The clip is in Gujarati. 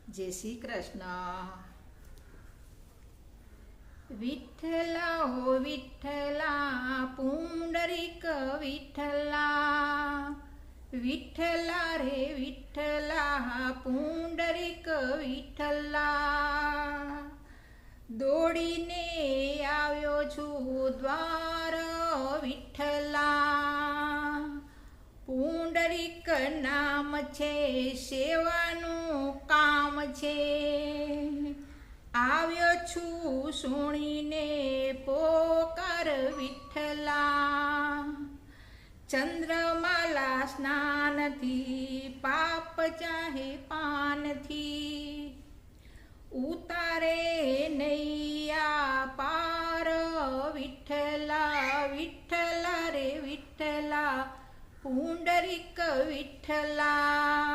જય શ્રી કૃષ્ણ. વિઠ્ઠલા હો વિઠ્ઠલા, પુંડરીક વિઠ્ઠલા, વિઠ્ઠલા રે વિઠ્ઠલા, પુંડરીક વિઠ્ઠલા. દોડીને આવ્યો છું દ્વાર વિઠ્ઠલા, પુંડરીક નામ છે, સેવાનું કામ છે. આવ્યો છું સુણીને પોકાર વિઠ્ઠલા, ચંદ્રમાલા સ્નાનથી, પાપ ચાહે પાનથી, ઉતારે નૈયા પાર વિઠ્ઠલા, વિઠ્ઠલા રે વિઠ્ઠલા, પુંડરીક વિઠ્ઠલા.